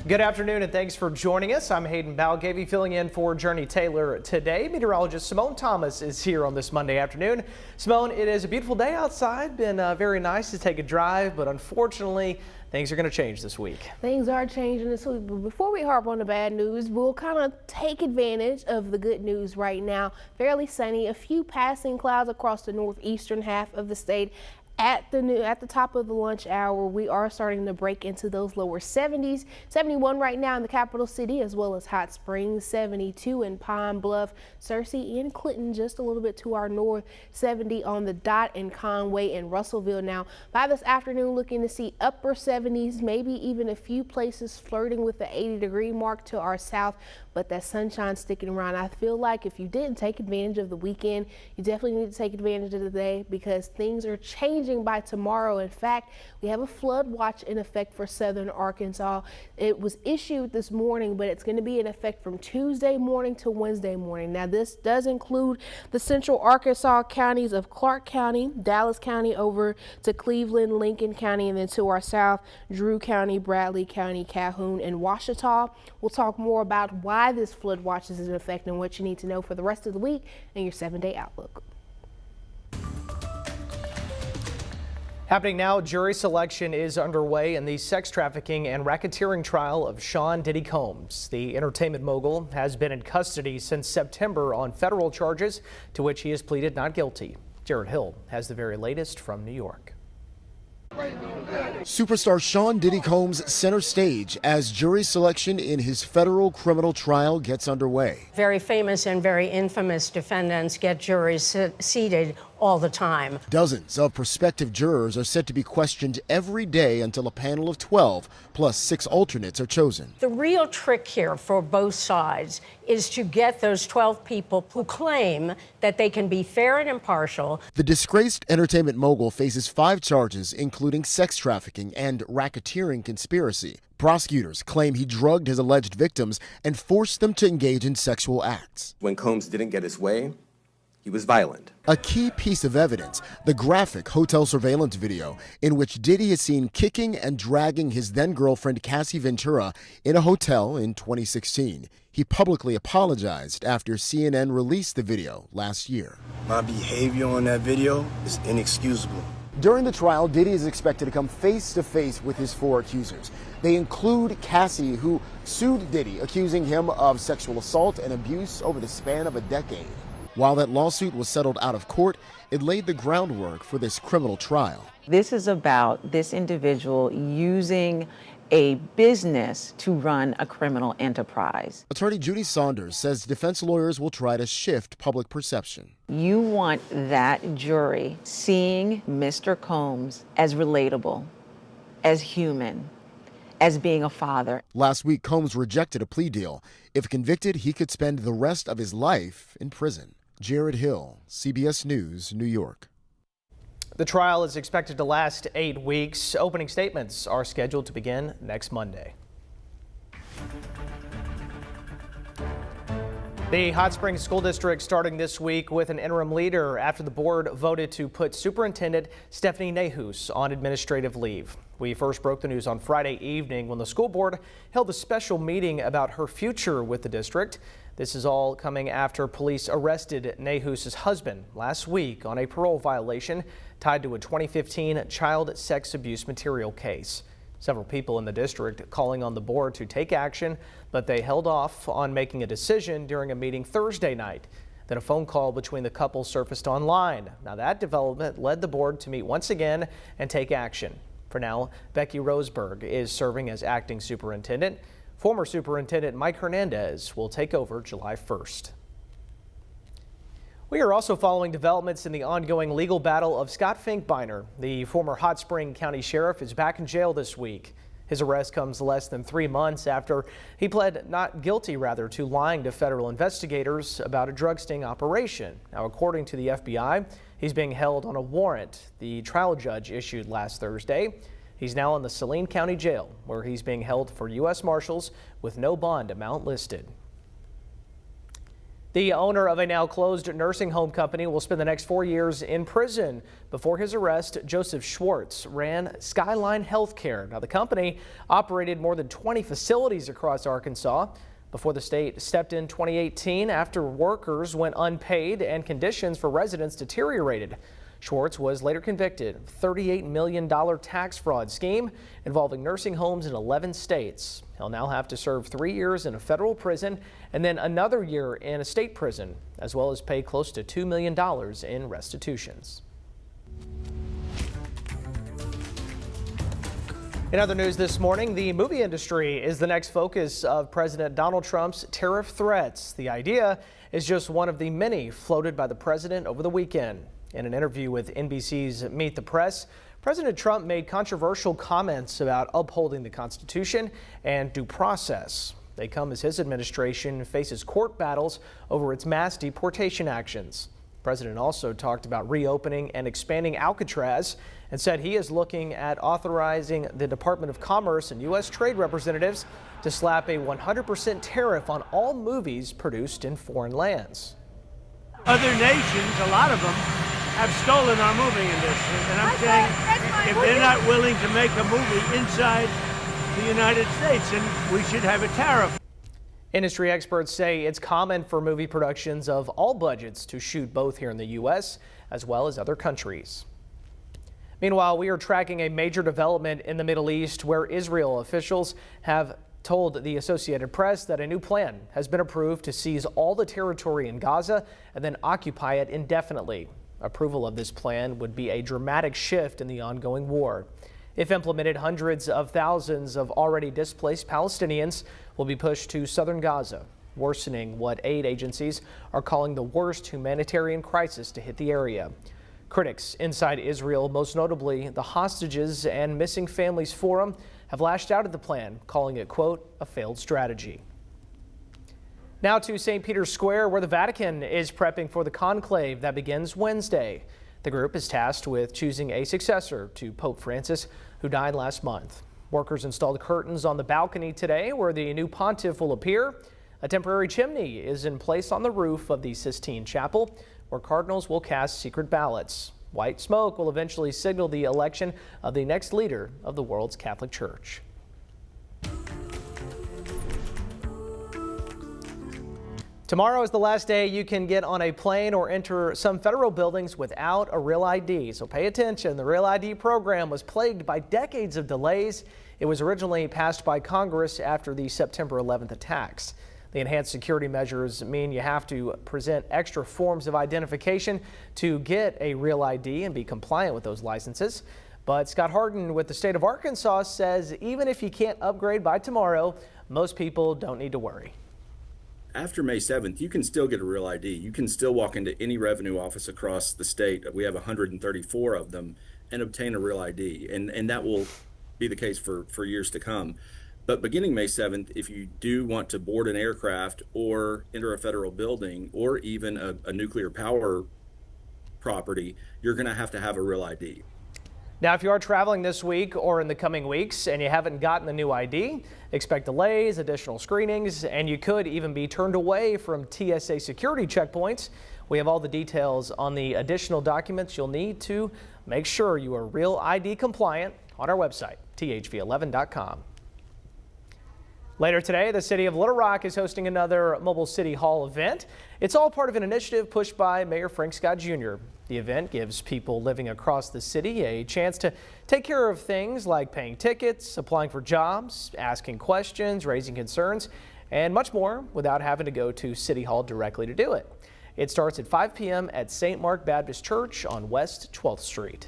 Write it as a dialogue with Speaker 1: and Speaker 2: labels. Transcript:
Speaker 1: Good afternoon and thanks for joining us. I'm Hayden Balgavy filling in for Journey Taylor today. Meteorologist Simone Thomas is here on this Monday afternoon. Simone, it is a beautiful day outside. Been very nice to take a drive, but unfortunately things are going to change this week.
Speaker 2: Things are changing this week, but before we harp on the bad news, we'll kind of take advantage of the good news right now. Fairly sunny, a few passing clouds across the northeastern half of the state. At the top of the lunch hour, we are starting to break into those lower 70s. 71 right now in the capital city, as well as Hot Springs, 72 in Pine Bluff, Searcy and Clinton just a little bit to our north, 70 on the dot in Conway and Russellville. Now, by this afternoon, looking to see upper 70s, maybe even a few places flirting with the 80-degree mark to our south, but that sunshine sticking around. I feel like if you didn't take advantage of the weekend, you definitely need to take advantage of the day because things are changing by tomorrow. In fact, we have a flood watch in effect for southern Arkansas. It was issued this morning, but it's going to be in effect from Tuesday morning to Wednesday morning. Now, this does include the central Arkansas counties of Clark County, Dallas County over to Cleveland, Lincoln County, and then to our south, Drew County, Bradley County, Calhoun, and Ouachita. We'll talk more about why this flood watch is in effect and what you need to know for the rest of the week in your 7-day outlook.
Speaker 1: Happening now, jury selection is underway in the sex trafficking and racketeering trial of Sean Diddy Combs. The entertainment mogul has been in custody since September on federal charges to which he has pleaded not guilty. Jared Hill has the very latest from New York.
Speaker 3: Superstar Sean Diddy Combs center stage as jury selection in his federal criminal trial gets underway.
Speaker 4: Very famous and very infamous defendants get juries seated all the time.
Speaker 3: Dozens of prospective jurors are set to be questioned every day until a panel of 12 plus 6 alternates are chosen.
Speaker 4: The real trick here for both sides is to get those 12 people who claim that they can be fair and impartial.
Speaker 3: The disgraced entertainment mogul faces 5 charges, including sex trafficking and racketeering conspiracy. Prosecutors claim he drugged his alleged victims and forced them to engage in sexual acts.
Speaker 5: When Combs didn't get his way, he was violent.
Speaker 3: A key piece of evidence, the graphic hotel surveillance video in which Diddy is seen kicking and dragging his then-girlfriend Cassie Ventura in a hotel in 2016. He publicly apologized after CNN released the video last year.
Speaker 6: My behavior on that video is inexcusable.
Speaker 3: During the trial, Diddy is expected to come face-to-face with his 4 accusers. They include Cassie, who sued Diddy, accusing him of sexual assault and abuse over the span of a decade. While that lawsuit was settled out of court, it laid the groundwork for this criminal trial.
Speaker 7: This is about this individual using a business to run a criminal enterprise.
Speaker 3: Attorney Judy Saunders says defense lawyers will try to shift public perception.
Speaker 7: You want that jury seeing Mr. Combs as relatable, as human, as being a father.
Speaker 3: Last week, Combs rejected a plea deal. If convicted, he could spend the rest of his life in prison. Jared Hill, CBS News, New York.
Speaker 1: The trial is expected to last 8 weeks. Opening statements are scheduled to begin next Monday. The Hot Springs School District starting this week with an interim leader after the board voted to put Superintendent Stephanie Nahus on administrative leave. We first broke the news on Friday evening when the school board held a special meeting about her future with the district. This is all coming after police arrested Nahus's husband last week on a parole violation tied to a 2015 child sex abuse material case. Several people in the district calling on the board to take action, but they held off on making a decision during a meeting Thursday night. Then a phone call between the couple surfaced online. Now that development led the board to meet once again and take action. For now, Becky Roseberg is serving as acting superintendent. Former Superintendent Mike Hernandez will take over July 1st. We are also following developments in the ongoing legal battle of Scott Finkbeiner. The former Hot Spring County Sheriff is back in jail this week. His arrest comes less than 3 months after he pled not guilty, to lying to federal investigators about a drug sting operation. Now, according to the FBI, he's being held on a warrant the trial judge issued last Thursday. He's now in the Saline County Jail, where he's being held for U.S. Marshals with no bond amount listed. The owner of a now closed nursing home company will spend the next 4 years in prison. Before his arrest, Joseph Schwartz ran Skyline Healthcare. Now, the company operated more than 20 facilities across Arkansas before the state stepped in 2018 after workers went unpaid and conditions for residents deteriorated. Schwartz was later convicted of a $38 million tax fraud scheme involving nursing homes in 11 states. He'll now have to serve 3 years in a federal prison and then another year in a state prison, as well as pay close to $2 million in restitutions. In other news this morning, the movie industry is the next focus of President Donald Trump's tariff threats. The idea is just one of the many floated by the president over the weekend. In an interview with NBC's Meet the Press, President Trump made controversial comments about upholding the Constitution and due process. They come as his administration faces court battles over its mass deportation actions. The president also talked about reopening and expanding Alcatraz and said he is looking at authorizing the Department of Commerce and U.S. trade representatives to slap a 100% tariff on all movies produced in foreign lands.
Speaker 8: Other nations, a lot of them, have stolen our movie industry, and I'm saying if they're not willing to make a movie inside the United States, then we should have a tariff.
Speaker 1: Industry experts say it's common for movie productions of all budgets to shoot both here in the U.S. as well as other countries. Meanwhile, we are tracking a major development in the Middle East where Israel officials have told the Associated Press that a new plan has been approved to seize all the territory in Gaza and then occupy it indefinitely. Approval of this plan would be a dramatic shift in the ongoing war. If implemented, hundreds of thousands of already displaced Palestinians will be pushed to southern Gaza, worsening what aid agencies are calling the worst humanitarian crisis to hit the area. Critics inside Israel, most notably the Hostages and Missing Families Forum, have lashed out at the plan, calling it, quote, a failed strategy. Now to St. Peter's Square, where the Vatican is prepping for the conclave that begins Wednesday. The group is tasked with choosing a successor to Pope Francis, who died last month. Workers installed curtains on the balcony today where the new pontiff will appear. A temporary chimney is in place on the roof of the Sistine Chapel, where cardinals will cast secret ballots. White smoke will eventually signal the election of the next leader of the world's Catholic Church. Tomorrow is the last day you can get on a plane or enter some federal buildings without a real ID. So pay attention. The Real ID program was plagued by decades of delays. It was originally passed by Congress after the September 11th attacks. The enhanced security measures mean you have to present extra forms of identification to get a real ID and be compliant with those licenses. But Scott Harden with the state of Arkansas says even if you can't upgrade by tomorrow, most people don't need to worry.
Speaker 9: After May 7th, you can still get a real ID. You can still walk into any revenue office across the state. We have 134 of them and obtain a real ID. And that will be the case for years to come. But beginning May 7th, if you do want to board an aircraft or enter a federal building or even a nuclear power property, you're going to have a real ID.
Speaker 1: Now, if you are traveling this week or in the coming weeks and you haven't gotten the new ID, expect delays, additional screenings, and you could even be turned away from TSA security checkpoints. We have all the details on the additional documents you'll need to make sure you are real ID compliant on our website, thv11.com. Later today, the city of Little Rock is hosting another Mobile City Hall event. It's all part of an initiative pushed by Mayor Frank Scott Jr. The event gives people living across the city a chance to take care of things like paying tickets, applying for jobs, asking questions, raising concerns, and much more without having to go to City Hall directly to do it. It starts at 5 p.m. at St. Mark Baptist Church on West 12th Street.